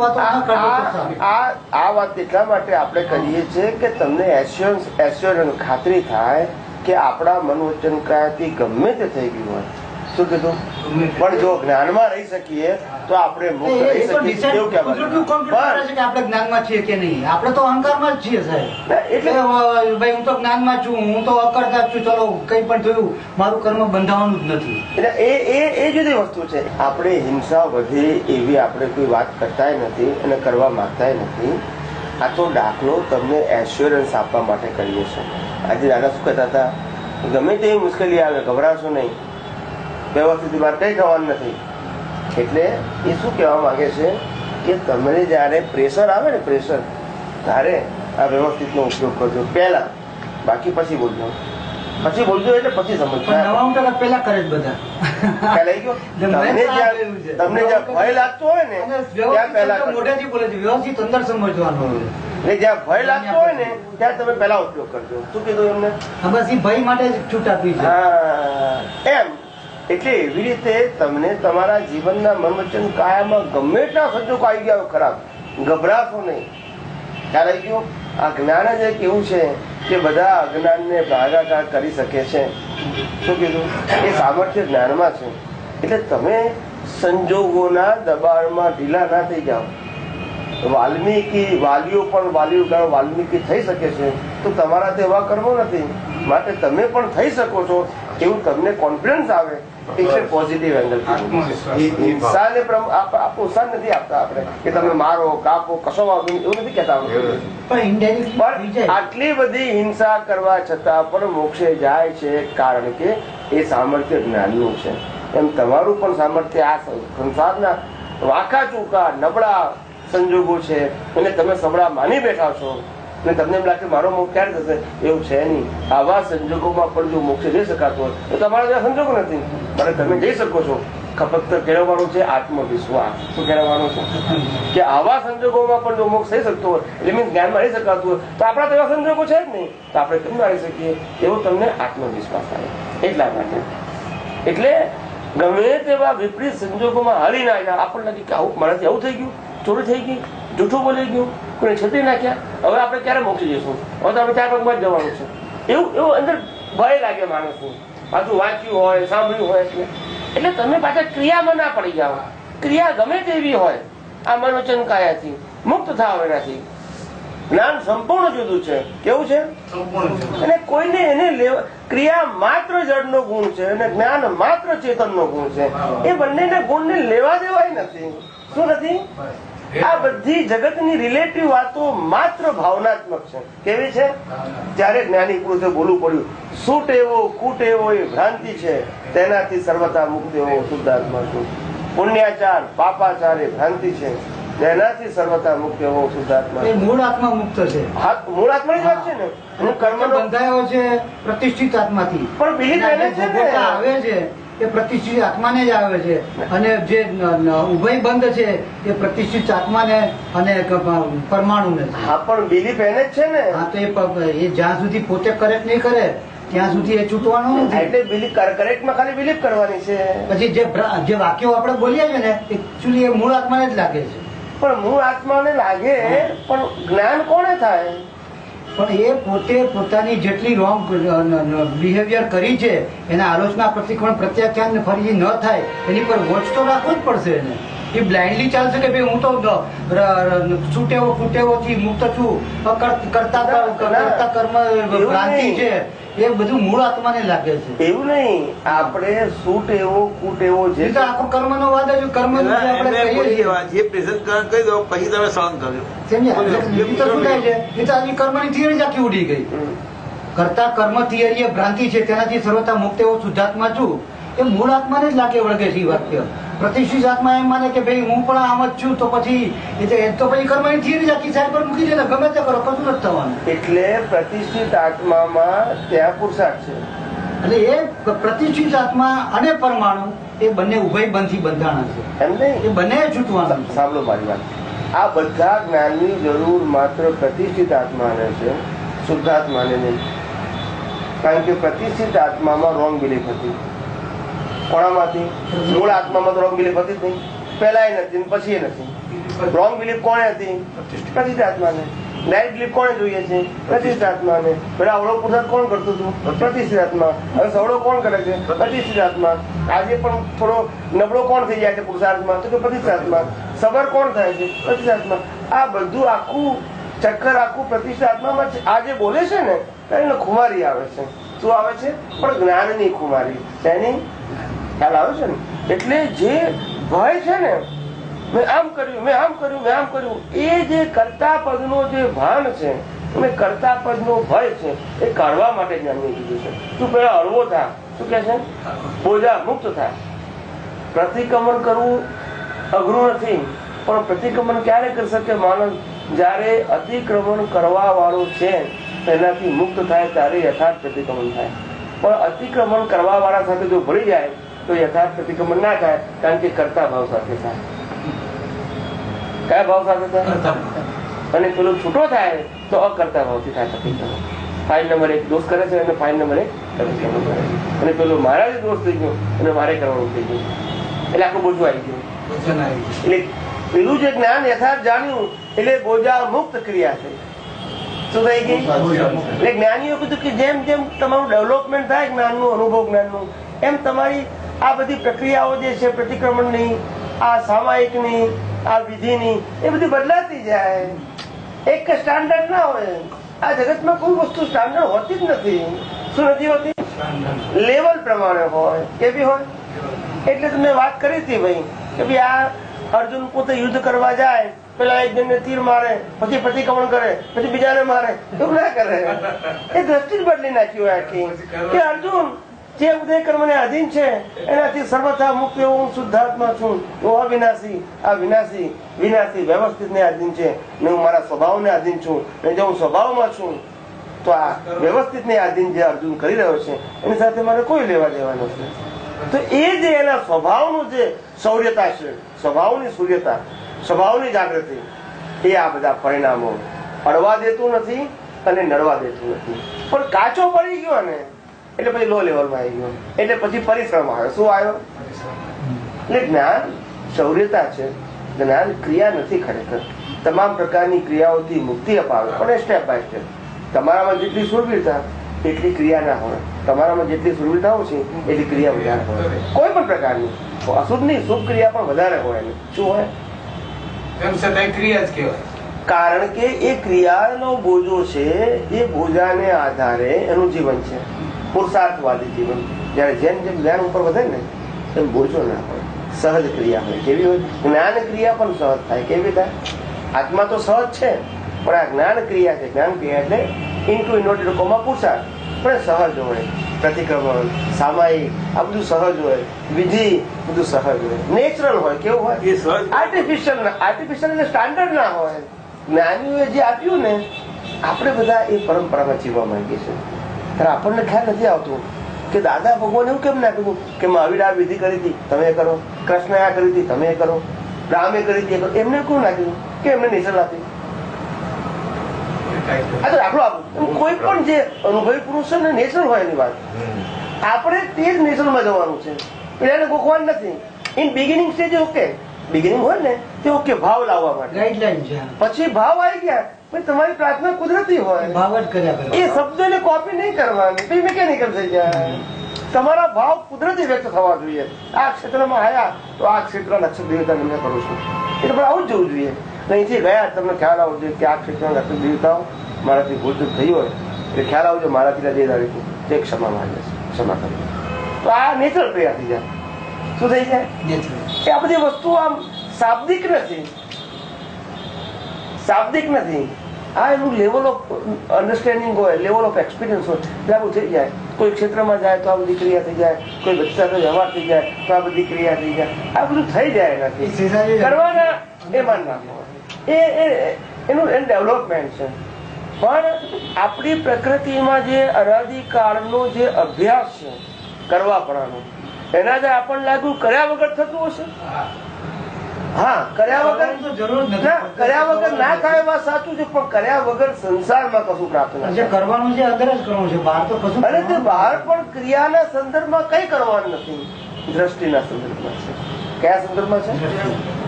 આ વાત એટલા માટે આપણે કરીએ છીએ કે તમને એશ્યોરન્સ ખાતરી થાય કે આપણા મન વચન કાયાથી ગમે તે થઈ ગયું હોય, શું કીધું, પણ જો જ્ઞાનમાં રહી શકીએ તો આપણે મુક્ત રહી શકીએ. એવું કહેવાય આપણે જ્ઞાનમાં છીએ કે નહીં, આપણે તો અહંકારમાં જ છીએ સાહેબ. એટલે ભાઈ હું તો જ્ઞાનમાં છું, હું તો અકર્તા છું, ચલો કઈ પણ થયું મારું કર્મ બંધાવાનું જ નથી. એટલે એ જુદી વસ્તુ છે. આપણે હિંસા વધે એવી આપણે કોઈ વાત કરતા નથી અને કરવા માંગતા નથી. આ તો દાખલો તમને એશ્યોરન્સ આપવા માટે કરીએ છીએ. આજે દાદા શું કહેતા હતા, ગમે તેવી મુશ્કેલી આવે ગભરાશો નહીં, વ્યવસ્થિત બહાર કઈ થવાનું નથી. એટલે એ શું કહેવા માંગે છે કે તમને જયારે પ્રેશર આવે ને, પ્રેશર ત્યારે આ વ્યવસ્થિતનો ઉપયોગ કરજો પહેલા, બાકી પછી બોલજો. પછી બોલજો એટલે પછી સમજ પેલા કરે જ બધા. તમને જ્યાં ભય લાગતો હોય ને ત્યાં પહેલા મોઢેથી બોલે છે, વ્યવસ્થિત અંદર સમજવાનું. એટલે જ્યાં ભય લાગતો હોય ને ત્યાં તમે પહેલા ઉપયોગ કરજો. શું કીધું એમને? બસ એ ભય માટે છૂટ આપી છે એમ. એટલે એવી રીતે તમને તમારા જીવનના મન વચન કાયામાં ગમે એટલા સંજોગો આવી ગયા ખરાબ, ગભરાશો નહીં. ખ્યાલ આવી ગયો? આ જ્ઞાન જ એક એવું છે કે બધા અજ્ઞાનને ભાગાકાર કરી શકે છે. શું કીધું? એ સામર્થ્ય જ્ઞાનમાં છે. એટલે તમે સંજોગોના દબાણમાં ઢીલા ના થઈ જાઓ. વાલીઓ પણ વાલ્મીકી થઈ શકે છે તો તમારા તે એવા કર્મો નથી, માટે તમે પણ થઈ શકો છો એવું તમને કોન્ફિડન્સ આવે. એટલે પોઝિટિવ એંગલ. હિંસાને પ્રોત્સાહન નથી આપતા આપણે કે તમે મારો કાપો કશો એવું નથી કહેતા. પણ આટલી બધી હિંસા કરવા છતાં પણ મોક્ષે જાય છે કારણ કે એ સામર્થ્ય જ્ઞાનનું છે. એમ તમારું પણ સામર્થ્ય આ સંસારના વાંકા ચૂકા નબળા સંજોગો છે અને તમે સબળા માની બેઠા છો અને તમને એમ લાગે મારો મોક્ષ ક્યારે થશે, એવું છે નહીં. આવા સંજોગોમાં પણ જો મોક્ષ જઈ શકાતો હોય તો તમારા ત્યાં સંજોગો નથી, પણ તમે જઈ શકો છો. ફક્ત કેળવવાનું છે આત્મવિશ્વાસ. શું કેળવવાનું છે કે આવા સંજોગોમાં પણ જો મોક્ષ થઈ શકતો હોય એટલે મીન્સ જ્ઞાનમાં રહી શકાતું હોય તો આપણા તો એવા સંજોગો છે જ નહીં, તો આપણે કેમ ના રહી શકીએ એવો તમને આત્મવિશ્વાસ આવે. એટલા માટે એટલે ગમે તેવા વિપરીત સંજોગોમાં હારી ના જાય આપણને લાગે કે આવું મારાથી આવું થઈ ગયું, ચોરી થઈ ગઈ, જૂઠું બોલી ગયું, કોઈ છેતરી નાખ્યા, હવે આપણે ક્યારે મોક્ષી જઈશું, હવે તો આપણે 4 પગમાં જ જવાનું છે, એવું અંદર ભય લાગે માણસને. પાછું વાંચ્યું હોય, સાંભળ્યું હોય એટલે તમે પાછા ક્રિયામાં ના પડી જાઓ. ક્રિયા ગમે તેવી હોય, આ મન વચન કાયાથી મુક્ત થાવ એનાથી. જ્ઞાન સંપૂર્ણ જુદું છે. કેવું છે? અને કોઈને એને લેવા, ક્રિયા માત્ર જડનો ગુણ છે અને જ્ઞાન માત્ર ચેતનનો ગુણ છે. એ બંનેના ગુણને લેવા દેવાય નથી. શું નથી? આ બધી જગતની રિલેટિવ વાતો માત્ર ભાવનાત્મક છે. કેવી છે? ત્યારે જ્ઞાની પુરુષે બોલવું પડ્યું, સૂટ એવો કૂટ એવો એ ભ્રાંતિ છે, તેનાથી સર્વતા મુક્ત એવો શુદ્ધાત્મા છું. પુણ્યાચાર પાપાચાર એ ભ્રાંતિ છે, તેનાથી સર્વતા મુક્ત એવો શુદ્ધાત્મા. મૂળ આત્મા મુક્ત છે. મૂળ આત્મા જ વાત છે ને. હું કર્મ બંધાયો છે પ્રતિષ્ઠિત આત્માથી, પણ બિલીફ એને છે ને આવે છે એ પ્રતિષ્ઠિત આત્માને જ આવે છે, અને જે ઉભય બંધ છે એ પ્રતિષ્ઠિત આત્માને અને પરમાણુને. હા, પણ બિલીફ એને જ છે ને. હા, તો એ જ્યાં સુધી પોતે કરેક્ટ નહીં કરે ત્યાં સુધી એ છૂટવાનું નથી. એટલે બિલીફ કરેક્ટમાં ખાલી બિલીફ કરવાની છે. પછી જે વાક્યો આપણે બોલીએ છીએ ને એકચ્યુઅલી એ મૂળ આત્માને જ લાગે છે. પણ મૂળ આત્માને લાગે પણ જ્ઞાન કોને થાય? પણ એ પોતે પોતાની જેટલી રોંગ બિહેવિયર કરી છે એના આલોચના પ્રતિક્રમણ પ્રત્યાખ્યાન ફરી ન થાય એની પર વોચ તો રાખવું જ પડશે એને. એ બ્લાઇન્ડલી ચાલશે કે ભાઈ હું તો છૂટેવો ફૂટેવોથી મુક્ત છું, કરતા કર્મ ભ્રાંતિ છે, એ બધું મૂળ આત્માને લાગે છે. એવું નહીં, આપણે સૂટ એવો કૂટ એવો જે આખો કર્મનો વાદ જ કર્મ જે પ્રેઝન્ટ કહી દો પછી તમે સહન કર્યો. શું થાય છે? એ તો આની કર્મની થિયરી જ આખી ઉડી ગઈ. કરતા કર્મ થિયરી એ ભ્રાંતિ છે, તેનાથી સર્વતા મુક્ત એવો શુદ્ધાત્મા છું, એ મૂળ આત્માને જ લાગે વળગે છે. વાક્ય પ્રતિષ્ઠિત આત્મા એમ માને કે ભાઈ હું પણ આમ જ છું, તો પછી તો પછી કર્મની થિયરી આખી સાઈડ પર મૂકી દે, ગમે તે કરો કશું નથી થવાનું. એટલે પ્રતિષ્ઠિત આત્મામાં ત્યાં પુરુષાર્થ છે. એટલે એ પ્રતિષ્ઠિત આત્મા અને પરમાણુ એ બંને ઉભય બંધથી બંધાણા છે. એમ નહીં, એ બંને છૂટવાના. સાંભળો મારી વાત, આ બધા જ્ઞાનની જરૂર માત્ર પ્રતિષ્ઠિત આત્માને છે, શુદ્ધાત્માને નહીં. કારણ કે પ્રતિષ્ઠિત આત્મામાં રોંગ બિલીફ હતી. કોણામાંથી? મૂળ આત્મામાં તો રોંગ બિલીફ હતી જ નહીં. પેલા નથી પછી નથી. રોંગ બિલીફ કોને હતી? પ્રતિષ્ઠિત આત્માને. રાઈટ બિલીફ કોને જોઈએ છે? પ્રતિષ્ઠિત આત્માને. પેલા અવળો પુરુષાર્થ કોણ કરતું હતું? પ્રતિષ્ઠિત આત્મા. હવે સવળો કોણ કરે છે? પ્રતિષ્ઠિત આત્મા. આજે પણ થોડો નબળો કોણ થઈ જાય છે પુરુષાર્થમાં? તો કે પ્રતિષ્ઠિત આત્મા. સબર કોણ થાય છે? પ્રતિષ્ઠિત આત્મા. આ બધું આખું ચક્કર આખું પ્રતિષ્ઠિત આત્મામાં આ જે બોલે છે ને એને ખુમારી આવે છે. શું આવે છે? પણ જ્ઞાનની ખુમારી. તેની ખ્યાલ આવે છે ને. એટલે જે ભય છે ને, મેં આમ કર્યું, મેં આમ કર્યું, મેં આમ કર્યું, એ જે કર્તા પદનો જે ભાન છે, કર્તા પદનો ભય છે, એ કાઢવા માટે જ્ઞાનની કીધું છે. તું પેલા હળવો થા. શું કે છે? બોજા મુક્ત થાય. પ્રતિક્રમણ કરવું અઘરું નથી, પણ પ્રતિક્રમણ ક્યારે કરી શકે માણસ? જયારે અતિક્રમણ કરવા વાળો છે એનાથી મુક્ત થાય ત્યારે યથાર્થ પ્રતિક્રમણ થાય. પણ અતિક્રમણ કરવા વાળા સાથે જો ભળી જાય તો યથાર્થ પ્રતિક્રમણ ના થાય, કારણ કે કરતા ભાવ સાથે થાય. કયા ભાવ સાથે થાય? અને પેલો છૂટો થાય તો અકર્તા ભાવથી થાય પ્રતિક્રમણ. ફાઇલ નંબર 1 દોષ કરે છે અને ફાઇલ નંબર 1 પ્રતિક્રમણ કરે છે. અને પેલો મારા જ દોષ થઈ ગયો અને મારે કરવાનું થઈ ગયું, એટલે આખું બોજું આવી ગયું. એટલે પેલું જે જ્ઞાન યથાર્થ જાણ્યું એટલે બોજા મુક્ત ક્રિયા થઈ. શું થઈ ગઈ? એટલે જ્ઞાનીઓ કીધું કે જેમ જેમ તમારું ડેવલપમેન્ટ થાય જ્ઞાનનું, અનુભવ જ્ઞાનનું, એમ તમારી આ બધી પ્રક્રિયાઓ જે છે પ્રતિક્રમણની, આ સામાયિકની, આ વિધિની, એ બધી બદલાતી જાય. એક સ્ટાન્ડર્ડ ના હોય. આ જગતમાં કોઈ વસ્તુ સ્ટાન્ડર્ડ હોતી જ નથી. શું નથી હોતી? લેવલ પ્રમાણે હોય. કેવી હોય? એટલે તમે વાત કરી હતી ભાઈ કે ભાઈ આ અર્જુન પોતે યુદ્ધ કરવા જાય, પેલા એક જણને તીર મારે, પછી પ્રતિક્રમણ કરે, પછી બીજાને મારે. એવું ના કરે. એ દ્રષ્ટિ જ બદલી નાખી હોય આખી કે અર્જુન જે ઉદય કર્મને આધીન છે એનાથી સર્વથા મુક્ત એવો હું શુદ્ધાત્મા છું. હું અવિનાશી, આ વિનાશી વિનાશી વ્યવસ્થિત ને આધીન છે ને હું મારા સ્વભાવને આધીન છું. અને જો હું સ્વભાવમાં છું તો આ વ્યવસ્થિત ને આધીન જે અર્જુન કરી રહ્યો છે એની સાથે મારે કોઈ લેવા દેવા નથી. તો એ જે એના સ્વભાવનું જે શૌર્યતા છે, સ્વભાવની સૂર્યતા, સ્વભાવની જાગૃતિ, એ આ બધા પરિણામો અડવા દેતું નથી અને નડવા દેતું નથી. પણ કાચો પડી ગયો ને એટલે પછી લો લેવલમાં આવી ગયો, એટલે પછી પરિશ્રમ આવે. શું આવ્યો? એટલે જ્ઞાન શૌર્યતા છે, જ્ઞાન ક્રિયા નથી. ખરેખર તમામ પ્રકારની ક્રિયાઓથી મુક્તિ અપાવે, પણ સ્ટેપ બાય સ્ટેપ. તમારામાં જેટલી સુરવીરતા એટલી ક્રિયા ના હોય. તમારામાં જેટલી સુરવીરતા છે એટલી ક્રિયા વધારે હોય. કોઈ પણ પ્રકારની અશુભ નહીં, શુભ ક્રિયા પણ વધારે હોય. શું હોય? ક્રિયા જ કહેવાય. કારણ કે એ ક્રિયાનો બોજો છે, એ બોજાને આધારે એનું જીવન છે. પુરુષાર્થવાદી જીવન. જયારે જેમ જેમ જ્ઞાન ઉપર વધે ને એમ બોજો ના હોય, સહજ ક્રિયા હોય. કેવી હોય? જ્ઞાન ક્રિયા પણ સહજ થાય. કેવી થાય? આત્મા તો સહજ છે, પણ આ જ્ઞાન ક્રિયા છે. જ્ઞાન ક્રિયા એટલે ઇન્ટુ ઇન્વર્ટેડ કોમા પુરુષાર્થ, પણ સહજ હોય. પ્રતિક્રમણ, સામાયિક, આ બધું સહજ હોય. વિધિ બધું સહજ હોય, નેચરલ હોય. કેવું હોય? આર્ટિફિશિયલ. આર્ટિફિશિયલ એટલે સ્ટાન્ડર્ડ ના હોય. જ્ઞાનીઓએ જે આપ્યું ને, આપણે બધા એ પરંપરામાં જીવવા માંગીએ છીએ. ત્યારે આપણને ખ્યાલ નથી આવતું કે દાદા ભગવાન એવું કેમ ના કીધું કે મહાવીર આ વિધિ કરી હતી તમે કરો, કૃષ્ણ આ કરી હતી તમે કરો, રામે કરી હતી એમને કોણ નાખ્યું કે એમને નેચરલ આપી? દાખલો આપું, કોઈ પણ જે અનુભવી પુરુષ છે ને નેચરલ હોય એની વાત. આપણે તે જ નેચરલમાં જવાનું છે. પેલાને ગોખવાનું નથી. In beginning stage okay, beginning હોય ને તે ઓકે, ભાવ લાવવા માટે ગાઈડલાઈન છે. પછી ભાવ આવી ગયા પછી તમારી પ્રાર્થના કુદરતી હોય, ભાવ જ કર્યા. એ શબ્દને કોપી નહીં કરવાની, પછી મિકેનિકલ થઈ જાય. તમારા ભાવ કુદરતી વ્યક્ત થવા જોઈએ. આ ક્ષેત્રમાં આવ્યા તો આ ક્ષેત્ર નક્ષત્ર દેવતા નિમ્ન કરું છું, એટલે આવું જ જવું જોઈએ. અહીંથી ગયા તમને ખ્યાલ આવવો જોઈએ કે આ ક્ષેત્રના નક્ષત્ર દેવતાઓ મારાથી ભૂલ થઈ હોય એટલે ખ્યાલ આવજો મારાથી દેદારી તે ક્ષમા માંગે છે, ક્ષમા કરી. તો આ નેચરલ ક્રિયા થઈ જાય. શું થઈ જાય? એ આ બધી વસ્તુ આમ શાબ્દિક નથી, શાબ્દિક નથી. આ એનું લેવલ ઓફ અન્ડરસ્ટેન્ડિંગ હોય, લેવલ ઓફ એક્સપિરિયન્સ હોય એટલે આવું થઈ જાય. કોઈ ક્ષેત્રમાં જાય તો આ બધી ક્રિયા થઈ જાય, કોઈ વ્યક્તિ સાથે વ્યવહાર થઈ જાય તો આ બધી ક્રિયા થઈ જાય. આ બધું થઈ જાય એનાથી કરવાના એમાં ના હોય. એનું ડેવલપમેન્ટ છે. પણ આપણી પ્રકૃતિમાં જે અનાદિકાળનો જે અભ્યાસ છે કરવા પડવાનો, એના જે આપણને લાગ્યું કર્યા વગર થતું હશે. હા, કર્યા વગર ના થાય એવા સાચું છે, પણ કર્યા વગર સંસારમાં કશું પ્રાપ્ત નથી. કરવાનું છે અંદર જ કરવાનું છે, બહાર તો કશું. અને તે બહાર પણ ક્રિયાના સંદર્ભમાં કઈ કરવાનું નથી, દ્રષ્ટિના સંદર્ભમાં છે. કયા સંદર્ભમાં છે?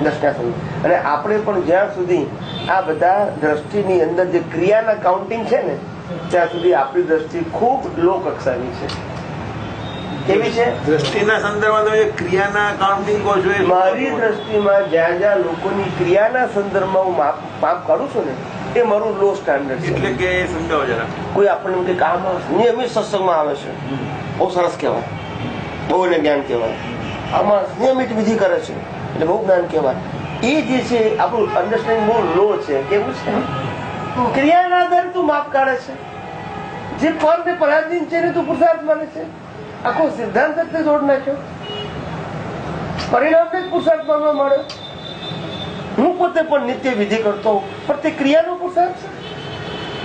દ્રષ્ટિના સંદર્ભ. અને આપણે પણ જ્યાં સુધી આ બધા દ્રષ્ટિની અંદર જે ક્રિયાના કાઉન્ટિંગ છે ને ત્યાં સુધી આપણી દ્રષ્ટિ ખૂબ લો કક્ષાની છે. કેવી છે? દ્રષ્ટિના સંદર્ભમાં તમે ક્રિયાના કાઉન્ટિંગ કહો છો, મારી દ્રષ્ટિમાં જ્યાં જ્યાં લોકોની ક્રિયાના સંદર્ભમાં હું માપ કાઢું છું ને એ મારું લો સ્ટાન્ડર્ડ છે. એટલે કે સમજાવો જરા. કોઈ આપણને કંઈક આ માણસ નિયમિત સત્સંગમાં આવે છે, બહુ સરસ કહેવાય, બહુ એને જ્ઞાન કહેવાય. આ માણસ નિયમિત વિધિ કરે છે એટલે બહુ જ્ઞાન કહેવાય. એ જે છે આપણું અન્ડરસ્ટેન્ડિંગ બહુ લો છે. કેવું છે? ક્રિયાના આધારે તું માપ કાઢે છે. જે પર ને પરાધીન છે ને તું પુરુષાર્થ માને છે. આખો સિદ્ધાંત જ તે જોડ નાખ્યો. પરિણામને જ પુરુષાર્થ માનવા માંડ્યો. હું પોતે પણ નિત્ય વિધિ કરતો હોઉં પણ તે ક્રિયાનો પુરુષાર્થ છે.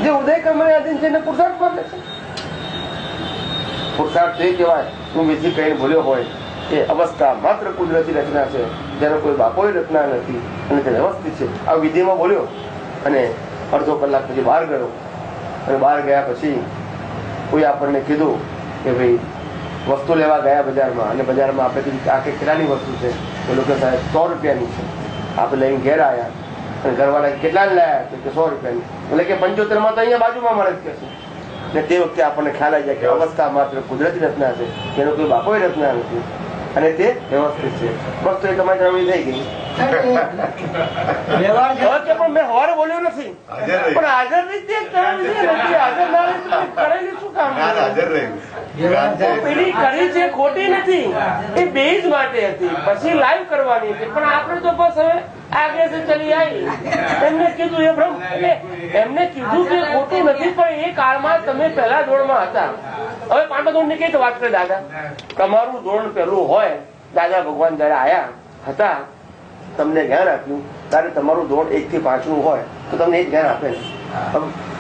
જે ઉદય કર્મને આધીન છે એને પુરુષાર્થ માને છે. પુરુષાર્થ એ કહેવાય હું વિધિ કહીને ભૂલ્યો હોય કે અવસ્થા માત્ર કુદરતી રચના છે, જેનો કોઈ બાપોએ રચના નથી અને તે વ્યવસ્થિત છે. આ વિધિમાં બોલ્યો અને અડધો કલાક પછી બહાર ગયો અને બહાર ગયા પછી કોઈ આપણને કીધું કે ભાઈ વસ્તુ લેવા ગયા બજારમાં અને બજારમાં આપણે કીધું આ કેટલાની વસ્તુ છે? તો લોકો સાહેબ 100 રૂપિયાની છે. આપણે લઈને ઘેર આવ્યા અને ઘરવાળા કેટલાની લાયા કે 100 રૂપિયાની. એટલે કે 75 તો અહીંયા બાજુમાં મળે જ કે છે. ને તે વખતે આપણને ખ્યાલ આવી જાય કે અવસ્થા માત્ર કુદરતી રચના છે, જેનો કોઈ બાપોએ રચના નથી અને તે વ્યવસ્થિત છે. બસ તો એ તમારી જમી થઈ ગઈ. પણ મેં હવારે બોલ્યો નથી પણ હાજર રીતે હાજર ના કરેલી શું કામ? પેલી કરી છે ખોટી નથી, એ બેઝ માટે હતી, પછી લાઈવ કરવાની હતી. પણ આપણે તો બસ હવે આગે સે ચલી આવી. એમને કીધું એ ભ્રમ, એમને કીધું કે ખોટું નથી પણ એ કાળમાં તમે પહેલા ધોરણમાં હતા. હવે 5મા ધોરણની કઈ વાત કરે દાદા? તમારું ધોરણ પહેલું હોય, દાદા ભગવાન જયારે આયા હતા તમને જ્ઞાન આપ્યું ત્યારે તમારું ધોરણ 1 થી 5 નું હોય તો તમને એ જ્ઞાન આપે.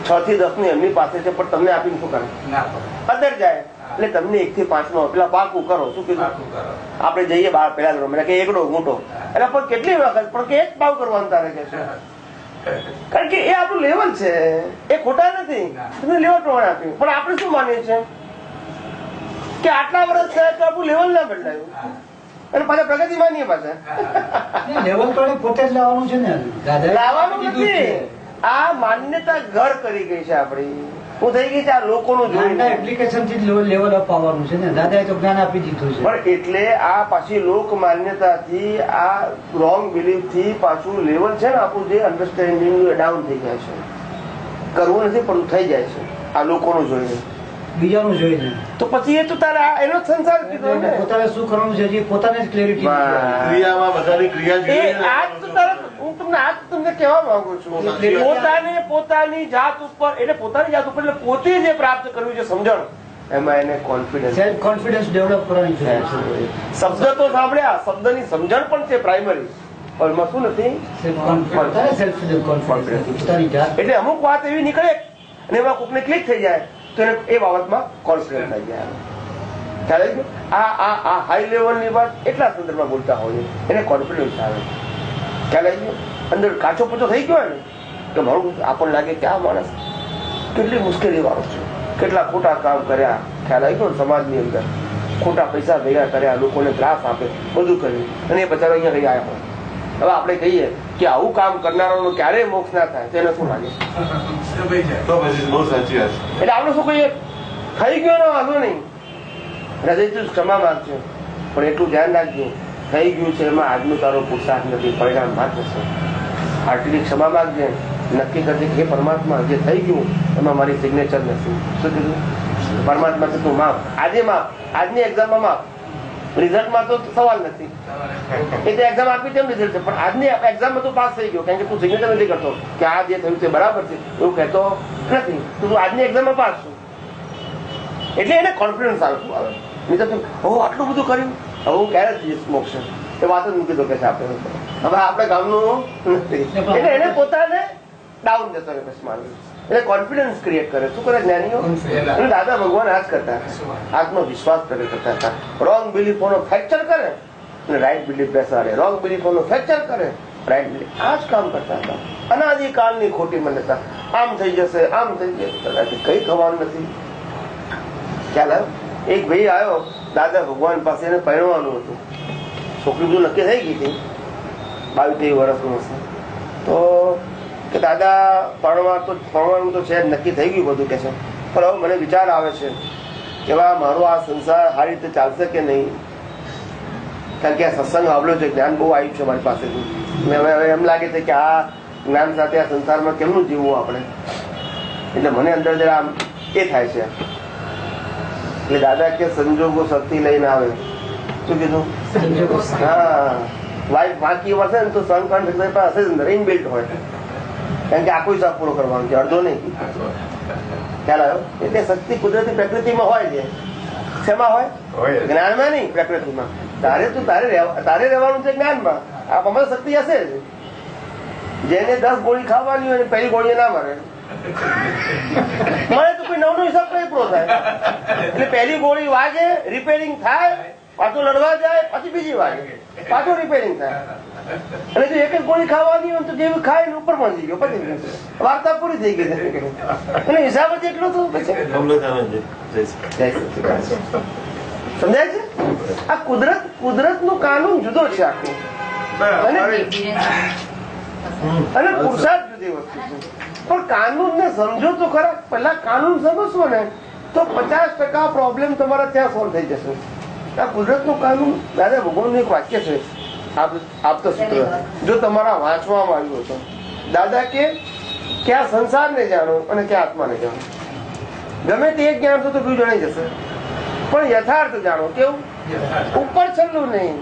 6 થી 10 નું એમની પાસે છે પણ તમને આપીને શું કરે? અદર જાય. એટલે તમને 1 થી 5 નો પેલા પાકું કરો. શું કીધું? આપણે જઈએ બહાર પેલા ધોરણ કે એકડો ઘૂંટો એટલે પણ કેટલી વખત પણ કે એક પાવ કરવાનું તારે કે છે. કારણ કે એ આપણું લેવલ છે, એ ખોટા નથી. તમે લેવલ પ્રમાણે આપ્યું પણ આપણે શું માનીએ છીએ કે આટલા વર્ષ થયા તો આપણું લેવલ ના બદલાયું અને પાછા પ્રગતિ માનીએ. પાછા લેવલ તો પોતે જ લાવવાનું છે ને, લાવવાનું નથી. આ માન્યતા ઘર કરી ગઈ છે આપણી. હું થઈ ગઈ છે આ લોકોનું જોઈને એપ્લિકેશન થી લેવલ અપ આવવાનું છે ને. દાદાએ તો જ્ઞાન આપી દીધું છે. પણ એટલે આ પાછી લોક માન્યતાથી આ રોંગ બિલીફ થી પાછું લેવલ છે ને આપણું જે અન્ડરસ્ટેન્ડિંગ ડાઉન થઈ જાય છે. કરવું નથી પણ થઈ જાય છે આ લોકોનું જોઈને, બીજાનું જોઈને. તો પછી એ તો તારે એનો જ સંસાર કીધો ને. પોતાને શું કરવાનું છે પોતાને જ ક્લેરિટી. ક્રિયામાં બધાની ક્રિયા હું તમને આજ તમને કહેવા માંગુ છું પોતાને પોતાની જાત ઉપર એટલે પોતાની જાત ઉપર એટલે પોતે જે પ્રાપ્ત કરવું છે સમજણ, એમાં એને કોન્ફિડન્સ સેલ્ફ કોન્ફિડન્સ ડેવલપ કરવાની છે. શબ્દ તો સાંભળ્યા, શબ્દની સમજણ પણ છે પ્રાઇમરી. એમાં શું નથી? એટલે અમુક વાત એવી નીકળે અને એમાં કોકને ક્લિક થઈ જાય તો એને એ બાબતમાં કોન્ફિડન્સ થઈ જાય. ખ્યાલ આવી ગયો? આ હાઈ લેવલની વાત એટલા સંદર્ભમાં બોલતા હોય એને કોન્ફિડન્સ આવે. ખ્યાલ આવી ગયો? અંદર કાચો પચો થઈ ગયો ને તો મારું આપણને લાગે કે આ માણસ કેટલી મુશ્કેલી વાળો છે, કેટલા ખોટા કામ કર્યા. ખ્યાલ આવી ગયો? સમાજની અંદર ખોટા પૈસા ભેગા કર્યા, લોકોને ત્રાસ આપે, બધું કર્યું અને એ બચારો અહીંયા કઈ આવ્યા હોય. હવે આપણે કહીએ કે આવું કામ કરનારાનું ક્યારેય મોક્ષ ના થાય તો એને શું લાગે? એટલે આપણે શું કહીએ? થઈ ગયો ને વાંધો નહીં, હૃદયથી ક્ષમા માંગશે પણ એટલું ધ્યાન રાખજો થઈ ગયું છે એમાં આજનું તારો પુરુષાર્થ નથી, પરિણામ માત્ર છે. હાર્ટલી ક્ષમા માંગજે, નક્કી કરજે કે પરમાત્મા જે થઈ ગયું એમાં મારી સિગ્નેચર નથી. શું કીધું? પરમાત્મા છે તું માપ, આજે માપ, આજની એક્ઝામમાં માપ. રિઝલ્ટમાં તો સવાલ નથી, એ તો એક્ઝામ આપી તેમ રિઝલ્ટ છે પણ આજની એક્ઝામમાં તું પાસ થઈ ગયો કારણ કે તું સિગ્નેચર નથી કરતો કે આ જે થયું તે બરાબર છે એવું કહેતો નથી. તું આજની એક્ઝામમાં પાસ છું એટલે એને કોન્ફિડન્સ આવતું આવે. નહીં તો આટલું બધું કર્યું હવે હું ક્યારે જઈશ મોક્ષ? એ વાત જ મૂકી દો કે આપણે હવે આપણે ગામનું નથી. એટલે એને પોતાને ડાઉન જતો રહે પછી માનવું. એટલે કોન્ફિડન્સ ક્રિએટ કરે. શું કરે જ્ઞાનીઓ? અને દાદા ભગવાન આ જ કરતા હતા, આત્મવિશ્વાસ કરતા હતા. રોંગ બિલીફોનો ફ્રેક્ચર કરે અને રાઈટ બિલીફ બેસાડે, રોંગ બિલીફોનો ફ્રેક્ચર કરે, રાઈટ બિલીફ. આ જ કામ કરતા હતા. અનાદિકાળની ખોટી માન્યતા, આમ થઈ જશે, આમ થઈ જશે, કઈ થવાનું નથી. ખ્યાલ આવ્યો? એક ભાઈ આવ્યો દાદા ભગવાન પાસે, એને પરણવાનું હતું. છોકરી બધું નક્કી થઈ ગઈ હતી, 22-23 વર્ષનું હશે. તો કે દાદા પરણવાનું તો છે, નક્કી થઈ ગયું બધું કે છે, પણ હવે મને વિચાર આવે છે કે મારો આ સંસાર સારી રીતે ચાલશે કે નહીં, કારણ કે આ સત્સંગ આવડ્યો છે, જ્ઞાન બહુ આવ્યું છે મારી પાસેથી. હવે એમ લાગે છે કે આ જ્ઞાન સાથે આ સંસારમાં કેમનું જીવવું આપણે, એટલે મને અંદર જરા આમ એ થાય છે. એટલે દાદા કે સંજોગો શક્તિ લઈને આવે. શું કીધું? હા, વાઇફ બાકી હશે ને તો સહન હશે જ અંદર ઇનબિલ્ટ હોય, કારણ કે આખો હિસાબ પૂરો કરવાનો છે, અડધો નહીં. ખ્યાલ આવ્યો? એટલે શક્તિ કુદરતી પ્રકૃતિમાં હોય છે. શેમાં હોય? જ્ઞાનમાં નહીં, પ્રકૃતિમાં. તારે રહેવાનું છે જ્ઞાનમાં. આ અમારી શક્તિ હશે જ. જેને 10 ગોળી ખાવાની હોય પહેલી ગોળી ના મરે, મળે તો કોઈ 9નો હિસાબ કઈ પૂરો થાય. એટલે પહેલી ગોળી વાગે, રિપેરિંગ થાય, પાછું લડવા જાય, પછી બીજી વાગે, પાછું રિપેરિંગ થાય. અને જો એક જ ગોળી ખાવાની હોય તો જેવી ખાય ને ઉપર પહોંચી ગયો, પછી વાર્તા પૂરી થઈ ગઈ. અને હિસાબ જ એટલો તો સમજાય છે. આ કુદરત નું કાનૂન જુદો છે આખું, અને પુરુષાર્થ જુદી વસ્તુ છે. પણ કાનૂન ને સમજો તો ખરા. પેલા કાનૂન સમજશો ને તો 50% પ્રોબ્લેમ તમારા ત્યાં સોલ્વ થઈ જશે. આ કુદરત નું કાનૂન, દાદા ભગવાનનું એક વાક્ય છે આપતો સૂત્ર, જો તમારા વાંચવામાં આવ્યું હતો. દાદા કે આ સંસારને જાણો અને ક્યાં આત્માને જાણો. ગમે તે એક જ્ઞાન તો બીજું જણાઈ જશે, પણ યથાર્થ જાણો. કેવું? ઉપર છેલ્લું નહીં,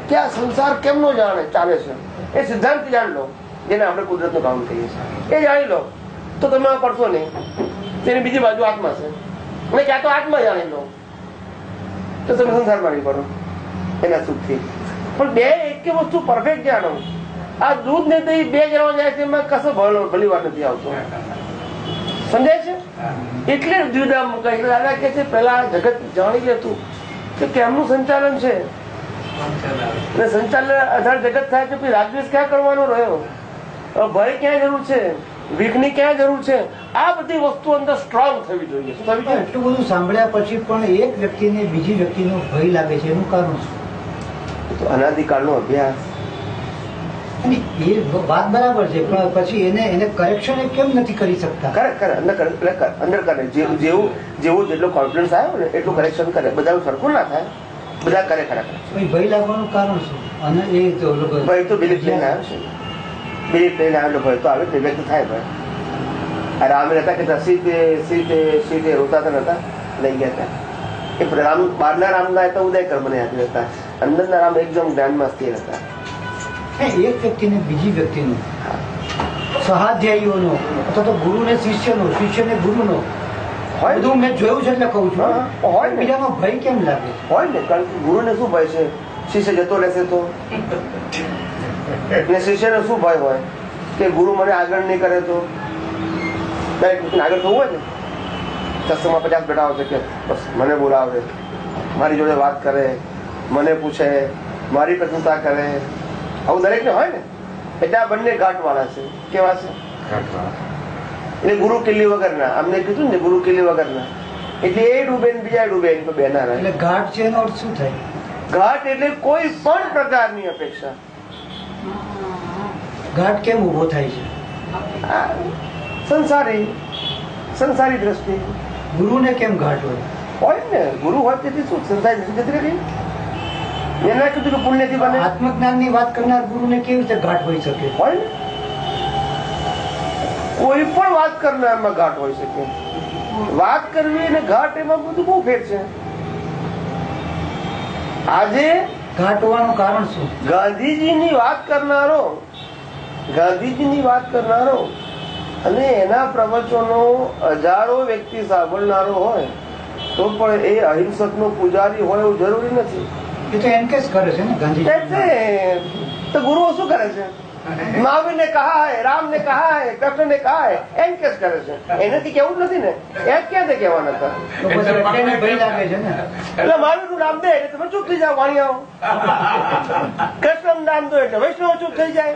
કે આ સંસાર કેમનો ચાલે છે એ સિદ્ધાંત જાણ લો, જેને આપણે કુદરતનું કામ કહીએ છીએ. એ જાણી લો તો તમે પડશો નહીં. તેની બીજી બાજુ આત્મા છે, અને ક્યાં તો આત્મા જાણી લો તો તમે સંસારમાં નહીં પડો એના સુખથી. પણ બે એક વસ્તુ પરફેક્ટ જાણો. આ દૂધ ને દહીં 2 જણા જાય છે, એમાં કશો ભલી વાર નથી આવતો. સમજાય છે? એટલે જુદા મુકાય. દાદા કે છે પેલા જગત જાણી લેતું કે કેમનું સંચાલન છે, અને સંચાલન આધાર જગત થાય તો રાગદ્વેષ ક્યાં કરવાનો રહ્યો, ભય ક્યાં જરૂર છે, વિઘ્ની ક્યાં જરૂર છે. આ બધી વસ્તુ અંદર સ્ટ્રોંગ થવી જોઈએ. શું થવી જોઈએ? એટલું બધું સાંભળ્યા પછી પણ એક વ્યક્તિને બીજી વ્યક્તિનો ભય લાગે છે, એનું કારણ શું? તો અનાદિકાળનો અભ્યાસ. એ વાત બરાબર છે, પણ પછી એને કરેક્શન કેમ નથી કરી શકતા? કરે અંદર કરે. જેવું જેટલો કોન્ફિડન્સ આવ્યો ને એટલું કરેક્શન કરે. બધા સરખું ના થાય, બધા કરે ખરા. ભય લાગવાનું કારણ શું? અને એ ભય તો બિલીફ લઈને આવ્યો છે. બિલીફ લઈને આવેલો ભય તો આવે, વ્યક્ત થાય ભય. રામ રહેતા કે સીતે રોતા નતા, લઈ ગયા હતા. એ રામ બહારના રામ ના હતા, ઉદયકર મને યાદ રહેતા. અંદરના રામ એકદમ જ્ઞાનમાં સ્થિર હતા. એક વ્યક્તિને બીજી વ્યક્તિનો, સહાધ્યાયીઓનો અથવા તો ગુરુને શિષ્યનો, શિષ્યને ગુરુનો હોય. બધું મેં જોયું છે એટલે કઉ છું. હોય ને, બીજાનો ભય કેમ લાગે? હોય ને, કારણ કે ગુરુને શું ભય છે? શિષ્ય જતો રહેશે તો. ને શિષ્યને શું ભય હોય કે ગુરુ મને આગળ નહીં કરે તો. આગળ થવું હોય ને, સત્સંગમાં 50 બેઠા આવશે કે બસ મને બોલાવે, મારી જોડે વાત કરે, મને પૂછે, મારી પ્રશંસા કરે. આવું દરેક ને હોય ને. એટલે આ બંને ઘાટ વાળા છે. કેવા છે? એટલે ગુરુ કિલ્લી વગરના. અમને કીધું ને ગુરુ કિલ્લી વગરના. એટલે એ ડૂબે ને બીજા ડૂબે, બે ના રહે. એટલે ઘાટ છે એનો અર્થ શું થાય? ઘાટ એટલે કોઈ પણ પ્રકારની અપેક્ષા. ઘાટ કેમ ઉભો થાય છે? સંસારી દ્રષ્ટિ. ગુરુને કેમ ઘાટ હોય ને? ગુરુ હોય તેથી શું સંસારી દ્રષ્ટિ જતી રહી. એને કીધું કે પુણ્યથી બને. આત્મજ્ઞાન ની વાત કરનાર ગુરુને કેવી રીતે ઘાટ હોઈ શકે? હોય ને, કોઈ પણ વાત કરનારમાં ઘાટ હોઈ શકે. વાત કરવી અને ઘાટ એમાં બધું બહુ ફેર છે. આજે ઘાટ હોવાનું કારણ શું? ગાંધીજીની વાત કરનારો અને એના પ્રવચનો હજારો વ્યક્તિ સાંભળનારો હોય તો પણ એ અહિંસક નો પૂજારી હોય એવું જરૂરી નથી. એ તો એનકેસ કરે છે ને ગાંધીજી. તો ગુરુઓ શું કરે છે? મહાવીર ને કહા હૈ, રામ ને કહા હૈ, કૃષ્ણ ને કહા હૈ, એનકેસ કરે છે. એનાથી કેવું નથી ને. એ ક્યાં કહેવાના હતા? ભય લાગે છે ને. એટલે મહાવીર નું નામ દે એટલે તમે ચૂપ થઈ જાઓ, વાણિયાઓ. કૃષ્ણ નું નામ દો એટલે વૈષ્ણવ ચૂપ થઈ જાય.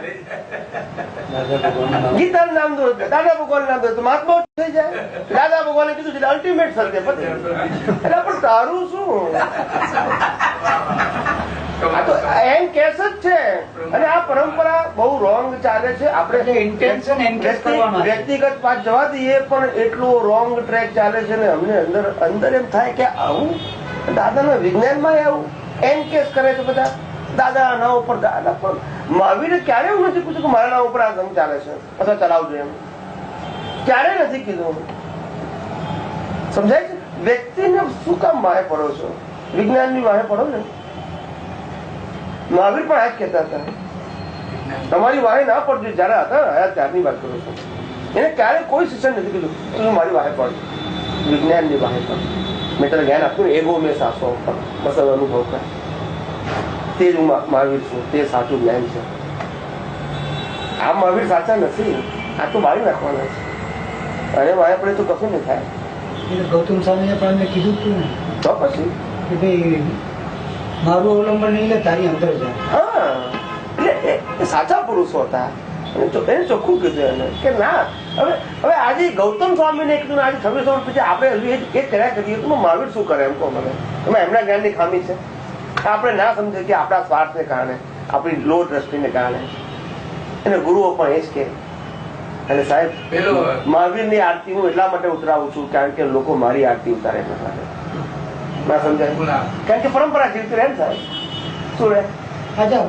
ગીતા નું નામ દો, દાદા ભગવાન નામ દો તો મહાત્મા થઈ જાય. દાદા ભગવાને કીધું છે અલ્ટિમેટ સત્ય. એટલે પણ તારું શું? આ તો એન કેસ જ છે અને આ પરંપરા બહુ રોંગ ચાલે છે. આપણે ઇન્ટેન્શન એન્કેશ કરવાનો છે. વ્યક્તિગત વાત જવા દઈએ પણ એટલો રોંગ ટ્રેક ચાલે છે ને અમને અંદર એમ થાય કે આવું દાદાના વિજ્ઞાનમાં આવું એન કેસ કરે છે બધા. દાદા ના ઉપર દાદા પણ મહાવીરે ક્યારે એવું નથી પૂછ્યું કે મારા નામ ઉપર આ ધર્મ ચાલે છે અથવા ચલાવજો એમ ક્યારે નથી કીધું. સમજાય છે? વ્યક્તિને શું કામ માહે પડો છો? વિજ્ઞાનની માહે પડો ને. મહાવીર પણ આ જ કહેતા હતા તમારી વાહે ના પડજો. જયારે હતા હયા ત્યારની વાત કરો છો. એને ક્યારે કોઈ શિક્ષણ નથી કીધું તું મારી વાહે પડ. વિજ્ઞાનની વાહે પડ. મેં તને જ્ઞાન આપ્યું એગો મેં સાસો બસ અનુભવ કર. તે જ હું મહાવીર છું. તે સાચું જ્ઞાન છે. આ મહાવીર સાચા નથી. આ તો બાળી નાખવાના છે અને વાહે પડે તો કશું નહીં થાય. એટલે ગૌતમ સ્વામીએ પણ મેં કીધું હતું ને તો પછી કે ભાઈ મારું અવલંબન નહીં લે તારી અંદર જાય. હા એટલે એ સાચા પુરુષો હતા. એને ચોખ્ખું કીધું એને કે ના હવે આજે ગૌતમ સ્વામીને કીધું આજે 26 વર્ષ પછી આપણે હજુ એ કર્યા કરીએ તો મહાવીર શું કરે એમ કહો મને. એમાં એમના જ્ઞાનની ખામી છે. આપણે ના સમજે કે આપણા સ્વાર્થને કારણે આપણી લો દ્રષ્ટિને કારણે એને ગુરુઓ પણ એ જ કે. અને સાહેબ મહાવીરની આરતી હું એટલા માટે ઉતરાવું છું કારણ કે લોકો મારી આરતી ઉતારે ના સમજાય કારણ કે પરંપરા જીવતી રહે ને સાહેબ. શું રહે? અચ્છા